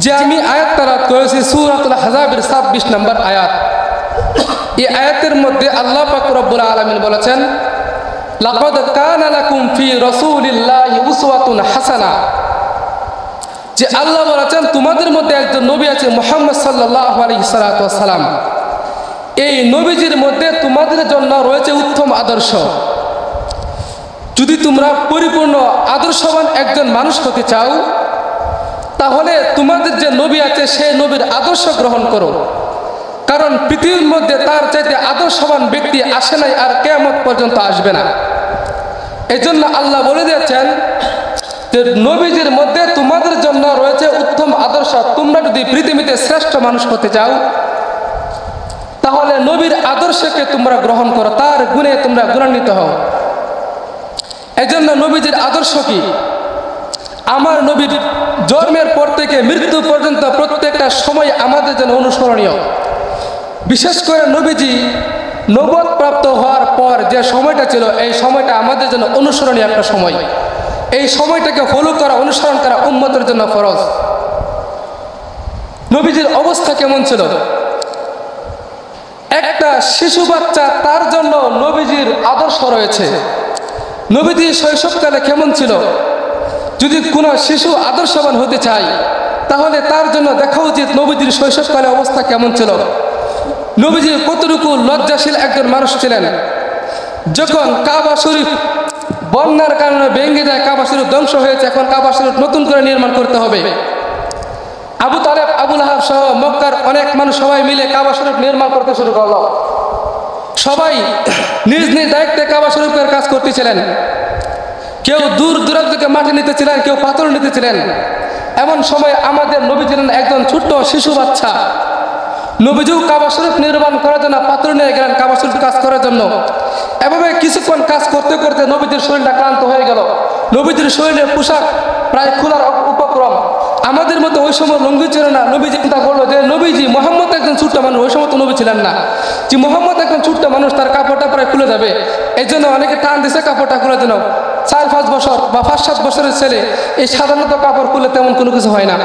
যে আমি আয়াত তেলাওয়াত করেছি সূরাতুল আহজাবের 26 নম্বর আয়াত। এই আয়াতের মধ্যে আল্লাহ পাক রব্বুল আলামিন বলেছেন, লাকাদ কানা লাকুম ফি রাসূলিল্লাহি উসওয়াতুন হাসানা, যে আল্লাহ বলেছেন তোমাদের মধ্যে একজন নবী আছে মুহাম্মদ সাল্লাল্লাহু আলাইহি সাল্লাম। এই নবীজির মধ্যে তোমাদের জন্য রয়েছে উত্তম আদর্শ। যদি তোমরা পরিপূর্ণ আদর্শবান একজন মানুষ হতে চাও, তাহলে তোমাদের যে নবী আছে সেই নবীর আদর্শ গ্রহণ করো, কারণ পৃথিবীর মধ্যে তার চাইতে আদর্শবান ব্যক্তি আসে নাই, আর কিয়ামত পর্যন্ত আসবে না। এই জন্য আল্লাহ বলে দিয়েছেন যে নবীজির মধ্যে তোমাদের জন্য রয়েছে উত্তম আদর্শ। তোমরা যদি পৃথিবীতে শ্রেষ্ঠ মানুষ হতে চাও, তাহলে নবীর আদর্শকে তোমরা গ্রহণ করো, তার গুণে তোমরা গুণান্বিত হও। এই জন্য নবীজির আদর্শ কি? আমার নবীর জন্মের পর থেকে মৃত্যু পর্যন্ত প্রত্যেকটা সময় আমাদের জন্য অনুসরণীয়। বিশেষ করে নবীজি নবুয়ত প্রাপ্ত হওয়ার পর যে সময়টা ছিল, এই সময়টা আমাদের জন্য অনুসরণীয় একটা সময়। এই সময়টাকে ফলো করা, অনুসরণ করা উম্মতের জন্য ফরজ। নবীজির অবস্থা কেমন ছিল? একটা শিশু বাচ্চা, তার জন্য নবীজির আদর্শ রয়েছে। নবীজি শৈশবকালে কেমন ছিল? যদি কোনো শিশু আদর্শবান হতে চায়, তাহলে তার জন্য দেখা উচিত নবীজির শৈশবকালে অবস্থা কেমন ছিল। নবীজি কতটুকু লজ্জাশীল একজন মানুষ ছিলেন। যখন কাবা শরীফ বন্যার কারণে ভেঙে যায়, কাবা শরীফ ধ্বংস হয়েছে, এখন কাবা শরীফ নতুন করে নির্মাণ করতে হবে। আবু তালেব, আবু লাহাব সহ মক্কার অনেক মানুষ সবাই মিলে কাবা শরীফ নির্মাণ করতে শুরু করলো। সবাই নিজ নিজ দায়িত্বে কাবা শরীফের কাজ করতেছিলেন। কেউ দূর দূরান্ত থেকে মাটি নিতেছিলেন, কেউ পাথর নিতেছিলেন। এমন সময় আমাদের নবী ছিলেন একজন ছোট্ট শিশু বাচ্চা। নবীজিও কাবা শরীফ নির্মাণ করার জন্য পাথর নিয়ে গেলেন কাবা শরীফ কাজ করার জন্য। এভাবে কিছুক্ষণ কাজ করতে করতে নবীজির শরীরটা ক্লান্ত হয়ে গেল। নবীজির শরীরের পোশাক প্রায় খোলার উপক্রম। আমাদের মতো ওই সময় লুঙ্গি ছিল না। নবীজি চিন্তা করলো যে নবীজি মোহাম্মদ একজন ছোট্ট মানুষ, ওই সময় তো নবী ছিলেন না, যে মোহাম্মদ একজন ছোট্ট মানুষ, তার কাপড়টা প্রায় খুলে যাবে। এই জন্য অনেকে টান দিছে কাপড়টা খোলার জন্য। 4-5 বছর বা 5-7 বছরের ছেলে এই সাধারণত কাপড় খুলে তেমন কোনো কিছু হয় না।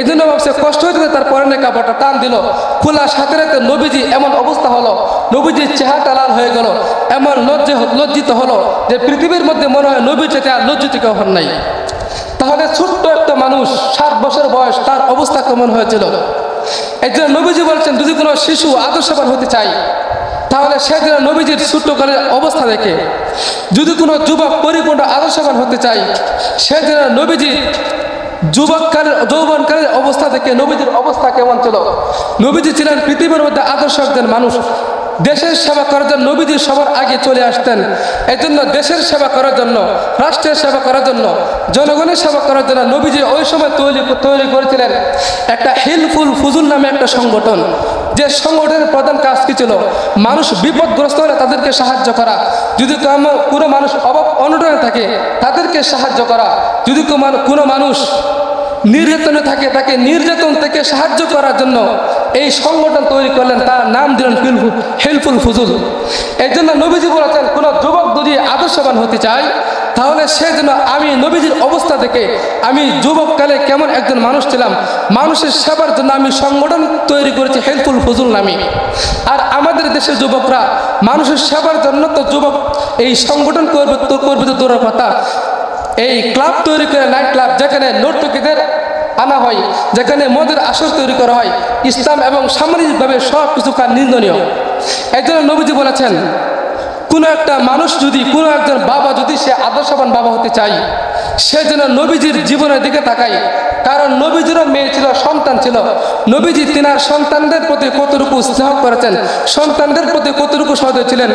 এই জন্য ভাবছে কষ্ট হয়েছে, তার পরনে কাপড়টা টান দিল, খোলার সাথে সাথে নবীজি এমন অবস্থা হলো, নবীজির চেহারাটা লাল হয়ে গেল। এমন লজ্জিত হলো যে পৃথিবীর মধ্যে মনে হয় নবীর চেয়ে আর লজ্জিত কেউ হন নাই। তাহলে ছোট্ট একটা মানুষ, 7 বছর বয়স, তার অবস্থা কেমন হয়েছিল? এই জন্য নবীজি বলছেন যদি কোনো শিশু আদর্শবান হতে চায়, তাহলে সেদিন নবীজির ছোট্টকালের অবস্থা দেখে। যদি কোনো যুবক পরিপূর্ণ আদর্শবান হতে চায়, সেদিন নবীজির যৌবনকালের অবস্থা দেখে নবীজির অবস্থা কেমন ছিল। নবীজি ছিলেন পৃথিবীর মধ্যে আদর্শ একজন মানুষ। দেশের সেবা করার জন্য নবীজি সবার আগে চলে আসতেন। এই জন্য দেশের সেবা করার জন্য, রাষ্ট্রের সেবা করার জন্য, জনগণের সেবা করার জন্য নবীজি ওই সময় তৈরি করেছিলেন একটা হিলফুল ফুজুল নামে একটা সংগঠন। যে সংগঠনের প্রধান কাজ কি ছিল? মানুষ বিপদগ্রস্ত হলে তাদেরকে সাহায্য করা। যদি কোনো মানুষ অভাব অনটনে থাকে, তাদেরকে সাহায্য করা। যদি কোনো মানুষ নির্যাতনে থাকে, তাকে নির্যাতন থেকে সাহায্য করার জন্য এই সংগঠন তৈরি করলেন, তার নাম দিলেন হেল্পফুল ফুজুল। এই জন্য নবীজি বলেছেন কোনো যুবক যদি আদর্শবান হতে চায়, তাহলে সে যেন আমি নবীজির অবস্থা দেখে, আমি যুবককালে কেমন একজন মানুষ ছিলাম, মানুষের সেবার জন্য আমি সংগঠন তৈরি করেছি হেল্পফুল ফুজুল নামে। আর আমাদের দেশের যুবকরা মানুষের সেবার জন্য তো যুবক এই সংগঠন করবে তো দূরের কথা, এই ক্লাব তৈরি করে, নাইট ক্লাব, যেখানে নর্তকীদের আনা হয়, যেখানে মদের আসর তৈরি করা হয়। ইসলাম এবং সামাজিকভাবে সব কিছু নিন্দনীয়। এই জন্য নবীজি বলেছেন কোনো একটা মানুষ যদি, কোনো একজন বাবা যদি সে আদর্শবান বাবা হতে চায়, সে যেন নবীজির জীবনের দিকে তাকায়। কারণ নবীজিরও মেয়ে ছিল, সন্তান ছিল। নবীজি তিনার সন্তানদের প্রতি কতটুকু স্নেহ করেছেন, সন্তানদের প্রতি কতটুকু সদয় ছিলেন।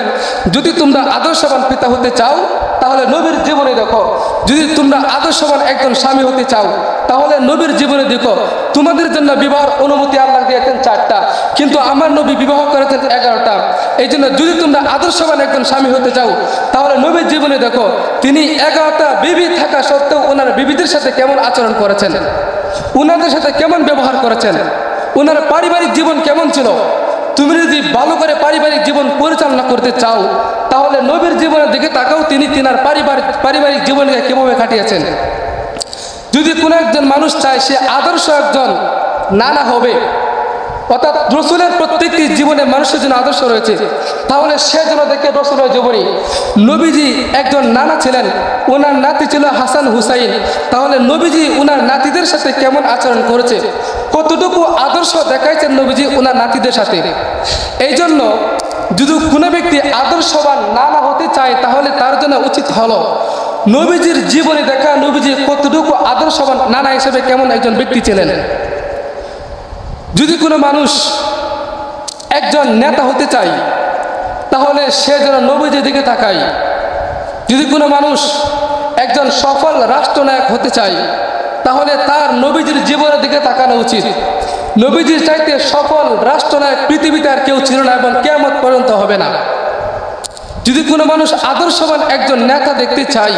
যদি তোমরা আদর্শবান পিতা হতে চাও, তাহলে নবীর জীবনে দেখো। যদি তোমরা আদর্শবান একজন স্বামী হতে চাও, তাহলে নবীর জীবনে দেখো। তোমাদের জন্য বিবাহের অনুমতি আল্লাহ দিয়েছেন 4টা, কিন্তু আমার নবী বিবাহ করেছেন 11টা। এই জন্য যদি তোমরা আদর্শবান একজন স্বামী হতে চাও, তাহলে নবীর জীবনে দেখো তিনি 11টা বিবি থাকা সত্ত্বেও ওনার বিবিদের সাথে কেমন আচরণ করেছেন, ওনাদের সাথে কেমন ব্যবহার করেছেন, ওনার পারিবারিক জীবন কেমন ছিল। তুমি যদি ভালো করে পারিবারিক জীবন পরিচালনা করতে চাও, তাহলে নবীর জীবনের দিকে তাকাও, তিনি তিনার পারিবারিক জীবনকে কিভাবে কাটিয়েছেন। যদি কোনো একজন মানুষ চায় সে আদর্শ একজন নানা হবে, অর্থাৎ রসুলের প্রত্যেকটি জীবনে মানুষের জন্য আদর্শ রয়েছে, তাহলে সে যেন দেখে রসুলের জীবনী। নবীজি একজন নানা ছিলেন, ওনার নাতি ছিল হাসান হুসাইন, তাহলে নবীজি ওনার নাতিদের সাথে কেমন আচরণ করেছে, কতটুকু আদর্শ দেখাইছেন নবীজি ওনার নাতিদের সাথে। এই জন্য যদি কোনো ব্যক্তি আদর্শবান নানা হতে চায়, তাহলে তার জন্য উচিত হলো নবীজির জীবনে দেখা, নবীজি কতটুকু আদর্শবান নানা হিসেবে কেমন একজন ব্যক্তি ছিলেন। যদি কোনো মানুষ একজন নেতা হতে চায়, তাহলে সে যেন নবীজির দিকে তাকায়। যদি কোনো মানুষ একজন সফল রাষ্ট্রনায়ক হতে চায়, তাহলে তার নবীজির জীবনের দিকে তাকানো উচিত। নবীজির চাইতে সফল রাষ্ট্রনায়ক পৃথিবীতে আর কেউ ছিল না এবং কিয়ামত পর্যন্ত হবে না। যদি কোনো মানুষ আদর্শবান একজন নেতা দেখতে চায়,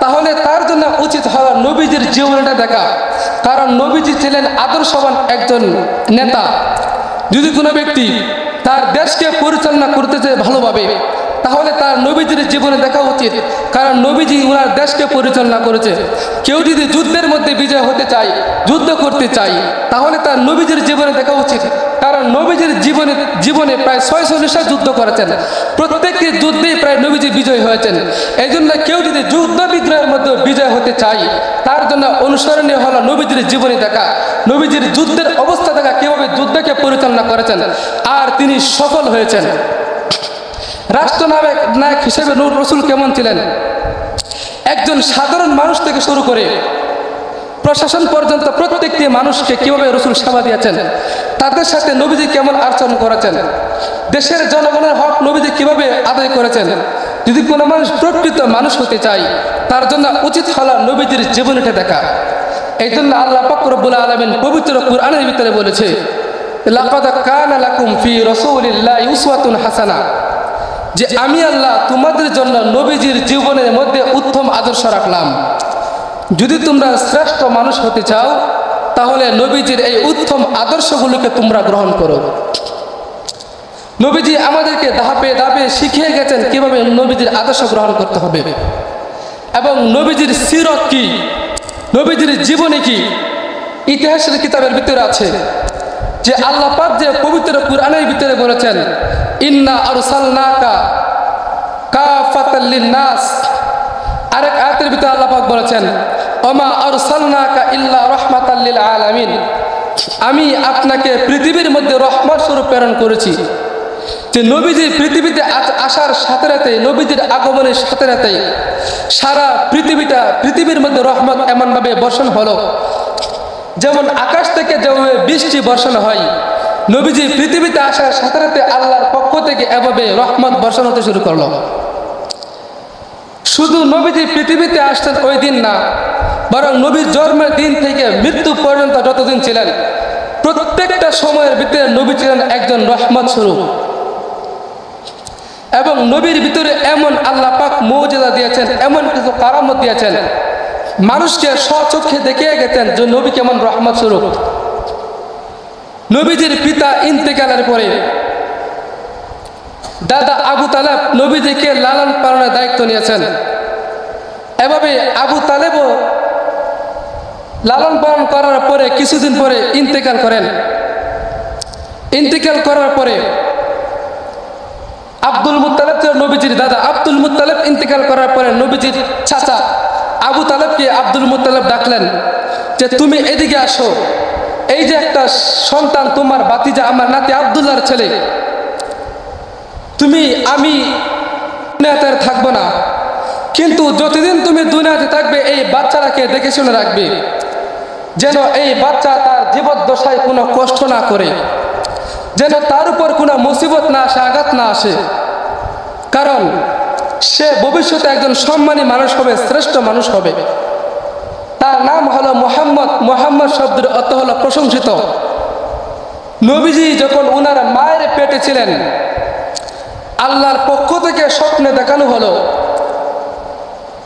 তাহলে তার জন্য উচিত হওয়া নবীজির জীবনটা দেখা, কারণ নবীজি ছিলেন আদর্শবান একজন নেতা। যদি কোনো ব্যক্তি তার দেশকে পরিচালনা করতে চায় ভালোভাবে, তাহলে তার নবীজির জীবনে দেখা উচিত, কারণ নবীজি ওনার দেশকে পরিচালনা করেছে। কেউ যদি যুদ্ধের মধ্যে বিজয় হতে চায়, যুদ্ধ করতে চায়, তাহলে তার নবীজির জীবনে দেখা উচিত, কারণ নবীজির জীবনে প্রায় 46টা যুদ্ধ করেছেন, প্রত্যেকটি যুদ্ধেই প্রায় নবীজি বিজয় হয়েছেন। এই জন্য কেউ যদি যুদ্ধ বিগ্রহের মধ্যে বিজয় হতে চায়, তার জন্য অনুসরণীয় হলো নবীজির জীবনী দেখা, নবীজির যুদ্ধের অবস্থা দেখা, কীভাবে যুদ্ধকে পরিচালনা করেছেন আর তিনি সফল হয়েছেন। রাষ্ট্রনায়ক হিসেবে নূর রসুল কেমন ছিলেন, একজন সাধারণ মানুষ থেকে শুরু করে প্রশাসন পর্যন্ত প্রত্যেকটি মানুষকে কিভাবে রসুল সেবা দিয়েছেন, তাদের সাথে নবীজি কেমন আচরণ করেছেন, দেশের জনগণের হক নবীজি কিভাবে আদায় করেছেন। যদি কোনো মানুষ প্রকৃত মানুষ হতে চায়, তার জন্য উচিত হলো নবীজির জীবনীটা দেখা। এই জন্য আল্লাহ পাক রব্বুল আলামিন পবিত্র কুরআনের ভিতরে বলেছে, লাকাদ কানা লাকুম ফি রাসূলিল্লাহি উসওয়াতুন হাসানা, যে আমি আল্লাহ তোমাদের জন্য নবীজির জীবনের মধ্যে উত্তম আদর্শ রাখলাম। যদি তোমরা শ্রেষ্ঠ মানুষ হতে চাও, তাহলে নবীজির এই উত্তম আদর্শগুলোকে তোমরা গ্রহণ করো। নবীজি আমাদেরকে ধাপে ধাপে শিখিয়ে গেছেন কিভাবে নবীজির আদর্শ গ্রহণ করতে হবে এবং নবীজির সিরত কি, নবীজির জীবনী কি। ইতিহাসের কিতাবের ভিতরে আছে যে আল্লাহ পাক যে পবিত্র কুরআনের ভিতরে বলেছেন, ইন্না আরসালনাকা কাফাতাল লিন-নাস। আরেক আয়াতের ভিতরে আল্লাহ পাক বলেছেন, ওমা আরসালনাকা ইল্লা রাহমাতাল লিল আলামিন, আমি আপনাকে পৃথিবীর মধ্যে রহমত স্বরূপ প্রেরণ করেছি। যে নবীজি পৃথিবীতে আসার সাথে সাথে, নবীজির আগমনের সাথে সাথে সারা পৃথিবীর মধ্যে রহমত এমনভাবে বর্ষণ হলো, যেমন আকাশ থেকে যেভাবে বৃষ্টি বর্ষণ হয়, নবীজি পৃথিবীতে আসার সাথে সাথে আল্লাহর পক্ষ থেকে এভাবে রহমত বর্ষণ হতে শুরু করলো। শুধু নবীজি পৃথিবীতে আসতেন ওই দিন না, বরং নবীর জন্মের দিন থেকে মৃত্যু পর্যন্ত যতদিন ছিলেন, প্রত্যেকটা সময়ের ভিতরে নবী ছিলেন একজন রহমত স্বরূপ। এবং নবীর ভিতরে এমন আল্লাহ পাক মুজিজা দিয়েছেন, এমন কিছু কারামত দিয়েছেন, মানুষকে স্বচক্ষে দেখিয়ে গেছেন যে নবী কেমন রহমত স্বরূপ। নবীজির পিতা ইন্তেকালের পরে দাদা আবু তালেব নবীজিকে লালন পালনের দায়িত্ব নিয়েছেন। এভাবে আবু তালেবও লালন পালন করার পরে কিছুদিন পরে ইন্তেকাল করেন। ইন্তেকাল করার পরে আব্দুল মুত্তালিব, নবীজির দাদা আব্দুল মুত্তালিব ইন্তেকাল করার পরে নবীজির চাচা আবু তালেবকে আব্দুল মুত্তালিব ডাকলেন যে তুমি এদিকে আসো, এই যে একটা সন্তান তোমার ভাতিজা আমার নাতি আব্দুল্লাহর ছেলে, আমি দুনিয়াতে থাকবো না, কিন্তু যতদিন তুমি দুনিয়াতে থাকবে এই বাচ্চাটাকে দেখে শুনে রাখবে, যেন এই বাচ্চা তার জীবদ্দশায় কোনো কষ্ট না করে, যেন তার উপর কোনো মুসিবত না আসে, আঘাত না আসে, কারণ সে ভবিষ্যতে একজন সম্মানী মানুষ হবে, শ্রেষ্ঠ মানুষ হবে। তার নাম হলো মুহাম্মদ। মুহাম্মদ শব্দের অর্থ হলো প্রশংসিত। নবীজি যখন উনার মায়ের পেটে ছিলেন, আল্লাহর পক্ষ থেকে স্বপ্নে দেখানো হলো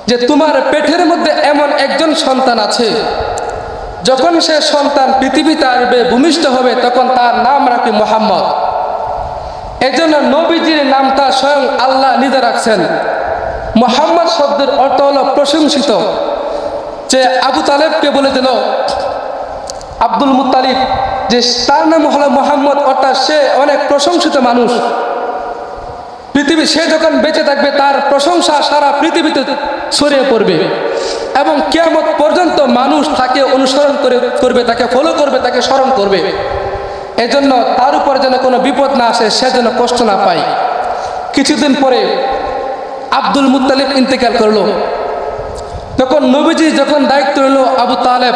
যে তোমার পেটের মধ্যে এমন একজন সন্তান আছে, যখন সে সন্তান পৃথিবীতে আসবে, ভূমিষ্ঠ হবে, তখন তার নাম রাখবে মুহাম্মদ। এজন্য নবীজির নামটা স্বয়ং আল্লাহ নিজে রাখছেন। মুহাম্মদ শব্দের অর্থ হলো প্রশংসিত। যে আবু তালেবকে বলে দিল আব্দুল মুত্তালিব, যে তার নাম হলো মোহাম্মদ, অর্থাৎ সে অনেক প্রশংসিত মানুষ। পৃথিবী সে যখন বেঁচে থাকবে তার প্রশংসা সারা পৃথিবীতে ছড়িয়ে পড়বে এবং কিয়ামত পর্যন্ত মানুষ তাকে অনুসরণ করবে, তাকে ফলো করবে, তাকে স্মরণ করবে। এজন্য তার উপর যেন কোনো বিপদ না আসে, সে যেন কষ্ট না পায়। কিছুদিন পরে আব্দুল মুত্তালিব ইন্তেকাল করলো। তখন নবীজি যখন দায়িত্ব নিল আবু তালেব,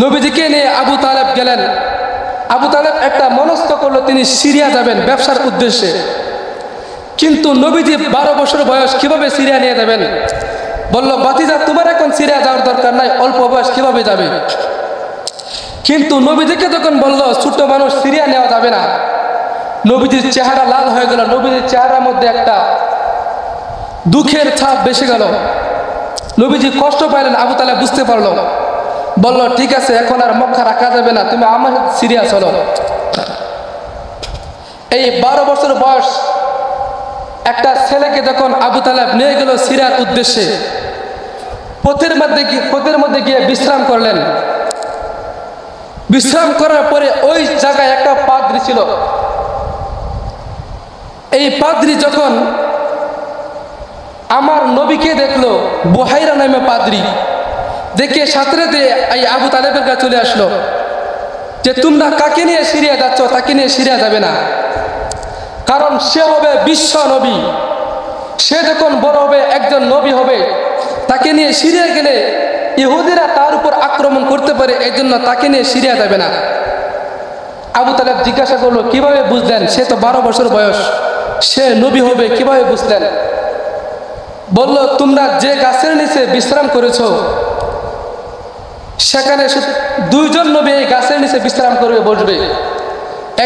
নবীজিকে নিয়ে আবু তালেব গেলেন। আবু তালেব একটা মনস্থ করলো তিনি সিরিয়া যাবেন ব্যবসার উদ্দেশ্যে। কিন্তু নবীজি 12 বছর বয়স, কিভাবে সিরিয়া নিয়ে যাবেন? বলল, বাতিজা তোমার এখন সিরিয়া যাওয়ার দরকার নাই, অল্প বয়স কিভাবে যাবে? কিন্তু নবীজিকে যখন বলল ছোট মানুষ সিরিয়া নেওয়া যাবে না, নবীজির চেহারা লাল হয়ে গেল। নবীজির চেহারার মধ্যে একটা দুঃখের ছাপ বেশি গেল। নবীজি কষ্ট পাইলেন। আবু তালেব বুঝতে পারলো, বলল, ঠিক আছে, এখন আর মক্কা রাখা যাবে না, তুমি আমার সিরিয়া চলো। এই 12 বছর বয়স একটা ছেলেকে যখন আবু তালেব নিয়ে গেল সিরিয়ার উদ্দেশ্যে, পথের মধ্যে গিয়ে বিশ্রাম করলেন। বিশ্রাম করার পরে ওই জায়গায় একটা পাদ্রী ছিল। এই পাদ্রী যখন আমার নবীকে দেখলো, বুহাইরা নামে পাদ্রী, দেখে সাথে এই আবু তালেবের কাছে চলে আসলো যে তোমরা কাকে নিয়ে সিরিয়া যাচ্ছ? তাকে নিয়ে সিরিয়া যাবে না, কারণ সে হবে বিশ্ব নবী। সে যখন বড় হবে একজন নবী হবে, তাকে নিয়ে সিরিয়া গেলে ইহুদিরা তার উপর আক্রমণ করতে পারে, এই জন্য তাকে নিয়ে সিরিয়া যাবে না। আবু তালেব জিজ্ঞাসা করলো, কিভাবে বুঝলেন? সে তো 12 বছর বয়স, সে নবী হবে, কিভাবে বুঝলেন? বলল, তোমরা যে গাছের নিচে বিশ্রাম করেছো, সেখানে 2জন নবী এই গাছের নিচে বিশ্রাম করবে, বসবে।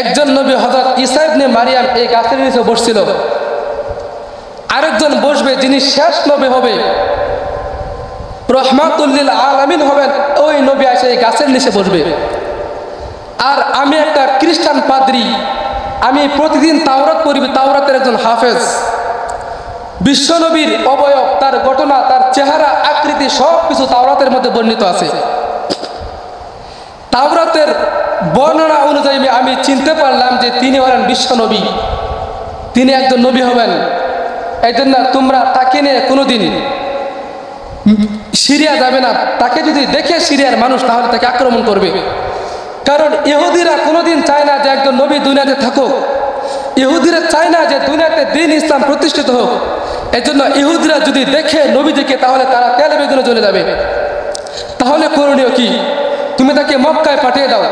একজন নবী হযরত ঈসা ইবনে মারিয়াম এই গাছের নিচে বসছিল, আরেকজন বসবে যিনি শেষ নবী হবে, রহমাতুল লিল আলামিন হবেন, ওই নবী এসে এই গাছের নিচে বসবে। আর আমি একটা খ্রিস্টান পাদ্রী, আমি প্রতিদিন তাওরাত পড়ি, তাওরাতের একজন হাফেজ। বিশ্বনবীর অবয়ব, তার ঘটনা, তার চেহারা, আকৃতি সব কিছু তাওরাতের মধ্যে বর্ণিত আছে। তাওরাতের বর্ণনা অনুযায়ী আমি চিনতে পারলাম যে তিনি হলেন বিশ্বনবী, তিনি একজন নবী হবেন। এই জন্য তোমরা তাকে নিয়ে কোনোদিন সিরিয়া যাবে না। তাকে যদি দেখে সিরিয়ার মানুষ, তাহলে তাকে আক্রমণ করবে। কারণ ইহুদিরা কোনোদিন চায় না যে একজন নবী দুনিয়াতে থাকুক। ইহুদিরা চায় না যে দুনিয়াতে দ্বীন ইসলাম প্রতিষ্ঠিত হোক। এই জন্য ইহুদিরা যদি দেখে নবীজিকে, তাহলে তারা তেলে বেগুনে চলে যাবে। তাহলে করণীয় কি? তুমি তাকে মক্কায় পাঠিয়ে দাও।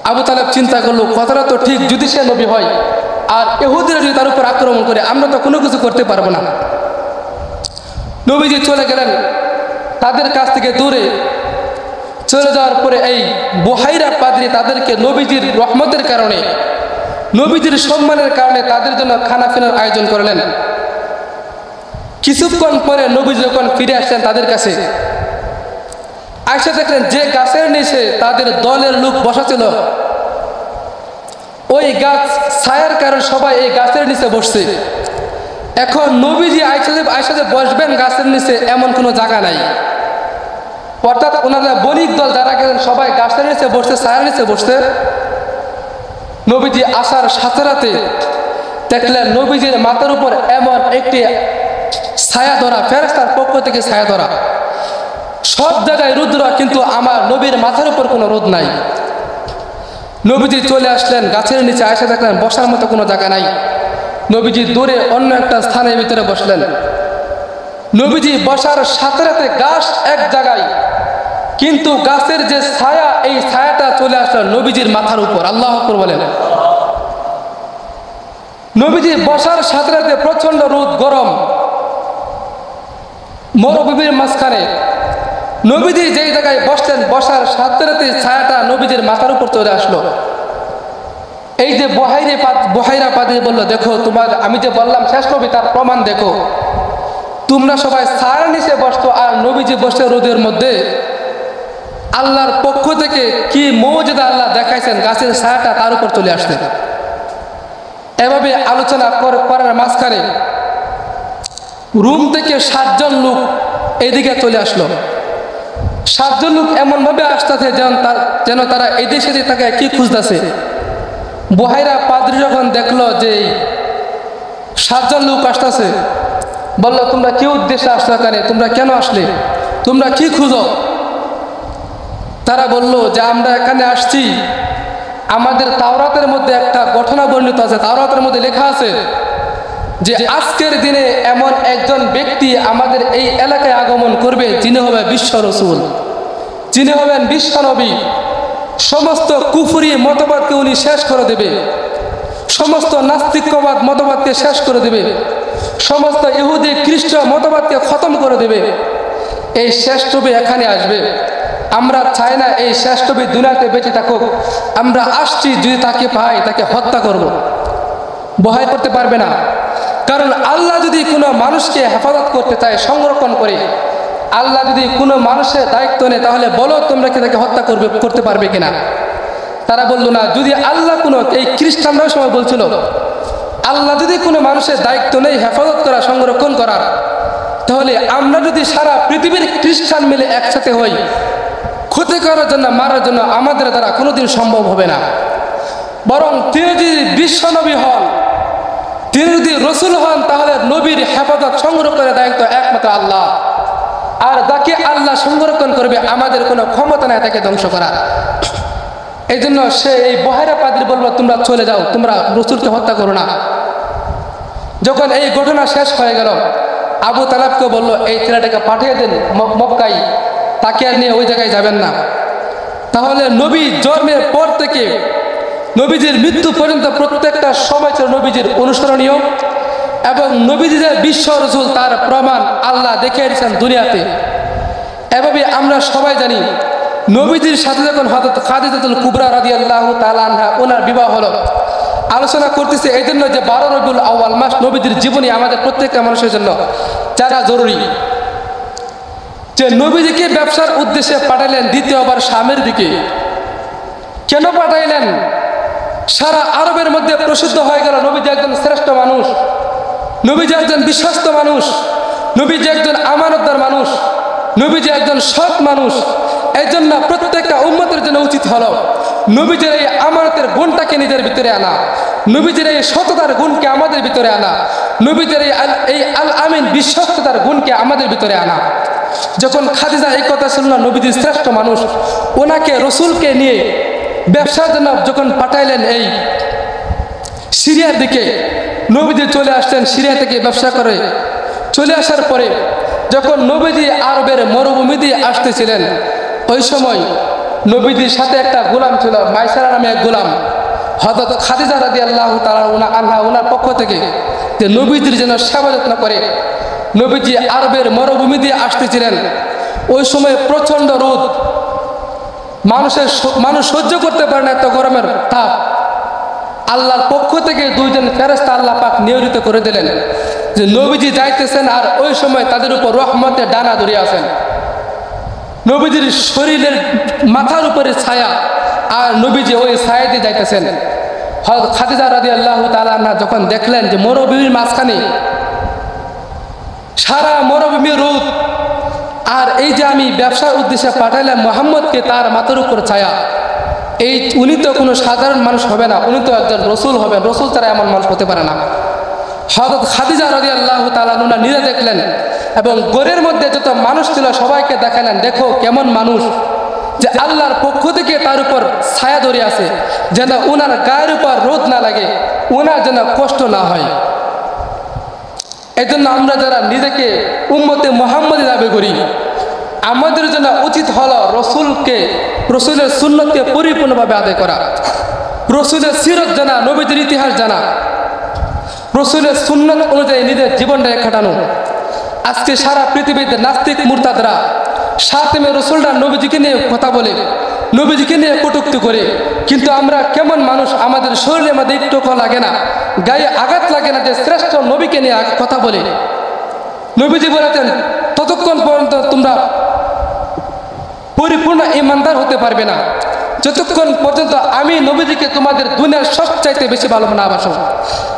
আবু তালেব চিন্তা করলো, কথাটা তো ঠিক, যদি সে নবী হয় আর ইহুদিরা যদি তার উপর আক্রমণ করে, আমরা তো কোনো কিছু করতে পারবো না। নবীজি চলে গেলেন তাদের কাছ থেকে দূরে। চলে যাওয়ার পরে এই বুহাইরা পাদ্রী তাদেরকে নবীজির রহমতের কারণে, নবীজির সম্মানের কারণে তাদের জন্য খানা পিনার আয়োজন করলেন। কিছুক্ষণ পরে নবীজি যখন ফিরে আসলেন তাদের কাছে, আয়েশা দেখলেন যে গাছের নিচে তাদের দলের লোক বসা ছিল, ওই গাছ ছায়ার কারণে সবাই এই গাছের নিচে বসছে। এখন নবীজি আয়েশা যে বসবেন গাছের নিচে, এমন কোনো জায়গা নাই। অর্থাৎ ওনারা বণিক দল যারা গেলেন সবাই গাছের নিচে বসছে, ছায়ার নিচে বসছে। নবীজি আসার সাথে সাথে দেখলেন নবীজির মাথার উপর এমন একটি ছায়া ধরা, ফেরেশতার পক্ষ থেকে ছায়া ধরা। সব জায়গায় রুদ্র, কিন্তু আমার নবীর মাথার উপর কোনো রোদ নাই। নবীজি চলে আসলেন গাছের নিচে, আয়েশা দেখলেন বসার মতো কোনো জায়গা নাই। নবীজি দূরে অন্য একটা স্থানের ভিতরে বসলেন। নবীজি বসার সাথে সাথে গাছ এক জায়গায়, কিন্তু গাছের যে ছায়া, এই ছায়াটা চলে আসলো নবীজির মাথার উপর। আল্লাহু আকবার বলেন। নবীজি বসার সাথে সাথে প্রচন্ড রোদ, গরম, মরুভূমির মাঝখানে নবীজি যেই জায়গায় বসলেন, বসার সাথে সাথে ছায়াটা নবীজির মাথার উপর চলে আসলো। এই যে বুহাইরা পাদ্রী বলল, দেখো তোমার, আমি যে বললাম শেষ নবী, তার প্রমাণ দেখো। তোমরা সবাই ছায়ার নিচে বসতো আর নবীজি বসে রোদের মধ্যে। আল্লাহর পক্ষ থেকে কি মুজিজা আল্লাহ দেখাইছেন, গাছের ছায়াটা তার উপর চলে আসছে। এভাবে আলোচনা করার মাঝখানে রুম থেকে 7 জন লোক এদিকে চলে আসলো। 7 জন লোক এমনভাবে আসতেছে যেন তারা এই দেশে তাকে কি খুঁজতেছে। বুহাইরা পাদ্রী যখন দেখলো যে 7 জন লোক আসতেছে, বললো তোমরা কি উদ্দেশ্যে আসছো এখানে, তোমরা কেন আসলে, তোমরা কি খুঁজো? তারা বলল যে আমরা এখানে আসছি, আমাদের তাওরাতের মধ্যে একটা ঘটনা বর্ণিত আছে, তাওরাতের মধ্যে লেখা আছে যে আজকের দিনে এমন একজন ব্যক্তি আমাদের এই এলাকায় আগমন করবে যিনি হবে বিশ্ব রসুল, যিনি হবেন বিশ্ব নবী। সমস্ত কুফরি মতবাদকে উনি শেষ করে দেবে, সমস্ত নাস্তিকবাদ মতবাদকে শেষ করে দেবে, সমস্ত ইহুদি খ্রিস্ট মতবাদকে খতম করে দেবে। এই শেষ নবী এখানে আসবে। আমরা চাই না এই শেষ নবী দুনিয়াতে বেঁচে থাকুক, আমরা আসছি যদি তাকে পাই তাকে হত্যা করব। ভয় করতে পারবে না, কারণ আল্লাহ যদি কোনো মানুষকে হেফাজত করতে চায়, সংরক্ষণ করে, আল্লাহ যদি কোনো মানুষের দায়িত্ব নেয়, তাহলে বলো তোমরা কি তাকে হত্যা করতে পারবে কিনা? তারা বলল না। যদি আল্লাহ কোনো, এই খ্রিস্টানরাও সময় বলছিল, আল্লাহ যদি কোনো মানুষের দায়িত্ব নেই হেফাজত করা, সংরক্ষণ করার, তাহলে আমরা যদি সারা পৃথিবীর খ্রিস্টান মিলে একসাথে হই, ক্ষতি করার জন্য, মারার জন্য আমাদের দ্বারা কোনোদিন সম্ভব হবে না। বরং তিনি যদি বিশ্ব নবী হন, তিনি যদি রসুল হন, তাহলে নবীর হেফাজত সংরক্ষণের দায়িত্ব একমাত্র আল্লাহ। আর যাকে আল্লাহ সংরক্ষণ করবে আমাদের কোনো ক্ষমতা নাই তাকে ধ্বংস করার। এই জন্য সে এই বুহাইরা পাদ্রী বলল তোমরা চলে যাও, তোমরা রসুলকে হত্যা করো না। যখন এই ঘটনা শেষ হয়ে গেল, আবু তালেবকে বলল এই ছেলেটাকে পাঠিয়ে দেন মক্কায়, তাকে আর নিয়ে ওই জায়গায় যাবেন না। তাহলে নবী জন্মের পর থেকে নবীজির মৃত্যু পর্যন্ত প্রত্যেকটা সময় ছিল নবীজির অনুসরণীয়, এবং নবীজিদের বিশ্ব রসুল তার প্রমাণ আল্লাহ দেখিয়ে দিয়েছেন দুনিয়াতে। এভাবে আমরা সবাই জানি নবীজির সাথে যখন হযরত খাদিজাতুল কুবরা রাদিয়াল্লাহু তাআলা আনহা ওনার বিবাহ হলো, আলোচনা করতেছে এই জন্য যে 12 রবিউল আউয়াল মাস নবীজির জীবনী আমাদের প্রত্যেকটা মানুষের জন্য জানা জরুরি। যে নবীজিকে ব্যবসার উদ্দেশ্যে পাঠাইলেন দ্বিতীয়বার শামের দিকে। কেন পাঠাইলেন? সারা আরবের মধ্যে প্রসিদ্ধ হয়ে গেল নবীজি একজন শ্রেষ্ঠ মানুষ, নবীজি একজন বিশ্বস্ত মানুষ, নবীজি একজন আমানতদার মানুষ, নবীজি একজন সৎ মানুষ। এই জন্য প্রত্যেকটা উম্মতের জন্য উচিত হলো নবীজির এই আমানতের গুণটাকে নিজের ভিতরে আনা, নবীজির এই সততার গুণকে আমাদের ভিতরে আনা, নবীজির এই আল আমিন বিশ্বস্ততার গুণকে আমাদের ভিতরে আনা। যখন খাদিজা এই কথা শুনল নবীজির শ্রেষ্ঠ মানুষ, ওনাকে রসুলকে নিয়ে ব্যবসার জন্য যখন পাঠাইলেন এই সিরিয়ার দিকে, নবীজি চলে আসলেন সিরিয়া থেকে ব্যবসা করে। চলে আসার পরে যখন নবীজি আরবের মরুভূমি দিয়ে আসতেছিলেন, ওই সময় নবীজির সাথে একটা গোলাম ছিল, মাইসারা নামে এক গোলাম। হযরত খাদিজা রাদিয়াল্লাহু তাআলা আনহা ওনার পক্ষ থেকে যে নবীজির জন্য সেবা যত্ন করে, নবীজি আরবের মরুভূমি দিয়ে আসতেছিলেন। ওই সময় প্রচণ্ড রোদ, মানুষ সহ্য করতে পারে না এত গরমের তাপ। আল্লাহর পক্ষ থেকে 2 জন ফেরেশতা আল্লাহ পাক নিয়োজিত করে দিলেন যে নবীজি যাইতেছেন, আর ওই সময় তাদের উপর রহমতের ডানা ধরিয়ে আছেন। নবীজির শরীরের মাথার উপরে ছায়া, আর নবীজি ওই ছায়া দিয়ে যাইতেছেন। হযরত খাদিজা রাদিয়াল্লাহু তাআলা আনহা যখন দেখলেন যে মরুভূমির মাঝখানে সারা মরুভূমি রোদ, আর এই যে আমি ব্যবসার উদ্দেশ্যে পাঠাইলাম মুহাম্মদকে, তার মাথার উপর ছায়া, উনি তো কোনো সাধারণ মানুষ হবে না, উনি তো একজন রসুল হবেন, রসুল ছাড়া এমন মানুষ হতে পারে না। হযরত খাদিজা রাদিয়াল্লাহু তাআলা আনহা নিজে দেখলেন, এবং ঘরের মধ্যে যত মানুষ ছিল সবাইকে দেখালেন, দেখো কেমন মানুষ, যে আল্লাহর পক্ষ থেকে তার উপর ছায়া ধরে আছে, যেন ওনার গায়ের উপর রোদ না লাগে, ওনার যেন কষ্ট না হয়। এই জন্য আমরা যারা নিজেকে উম্মতে মুহাম্মদী দাবি করি, আমাদের জন্য উচিত হলো রসুলের সুন্নতকে পরিপূর্ণভাবে আদায় করা, রসুলের সিরত জানা, নবীদের ইতিহাস জানা, রসুলের সুন্নত অনুযায়ী নিজের জীবনটাকে কাটানো। আজকে সারা পৃথিবীতে নাস্তিক মুরতাদরা সাতেমে রসুলরা নবীজিকে নিয়ে কথা বলে, নবীজিকে নিয়ে কটূক্তি করে, কিন্তু আমরা কেমন মানুষ, আমাদের শরীরে মধ্যে একটু লাগে না, গায়ে আঘাত লাগে না যে শ্রেষ্ঠ নবীকে নিয়ে কথা বলে। নবীজি বলেছেন ততক্ষণ পর্যন্ত তোমরা পরিপূর্ণ ইমানদার হতে পারবে না যতক্ষণ পর্যন্ত আমি নবীজিকে তোমাদের দুনিয়ার সবচাইতে বেশি ভালো না বাসো।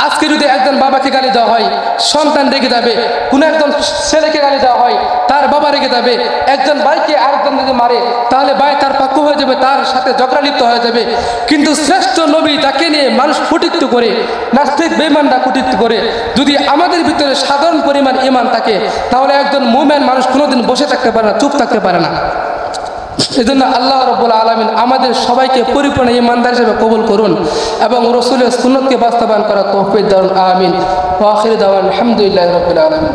আজকে যদি একজন বাবাকে গালি দেওয়া হয়, সন্তান রেগে যাবে, কোনো একজন ছেলেকে গালি দেওয়া হয়, তার তার বাবা রেগে যাবে। একজন ভাইকে আরেকজন যদি মারে তাহলে ভাই তার পক্ষ হয়ে যাবে, তার সাথে ঝগড়া লিপ্ত হয়ে যাবে। কিন্তু শ্রেষ্ঠ নবী যাকে নিয়ে মানুষ কটূক্তি করে, নাস্তিক বেঈমানরা কটূক্তি করে, যদি আমাদের ভিতরে সাধারণ পরিমাণ ঈমান থাকে তাহলে একজন মুমিন মানুষ কোনোদিন বসে থাকতে পারে না, চুপ থাকতে পারে না। এজন্য আল্লাহ রাব্বুল আলামিন আমাদের সবাইকে পরিপূর্ণ ঈমানদার হিসেবে কবুল করুন এবং রাসূলের সুন্নাতকে বাস্তবায়ন করার তৌফিক দান। আমিন। ওয়া আখিরু দাওয়ানা আলহামদুলিল্লাহি রাব্বিল আলামিন।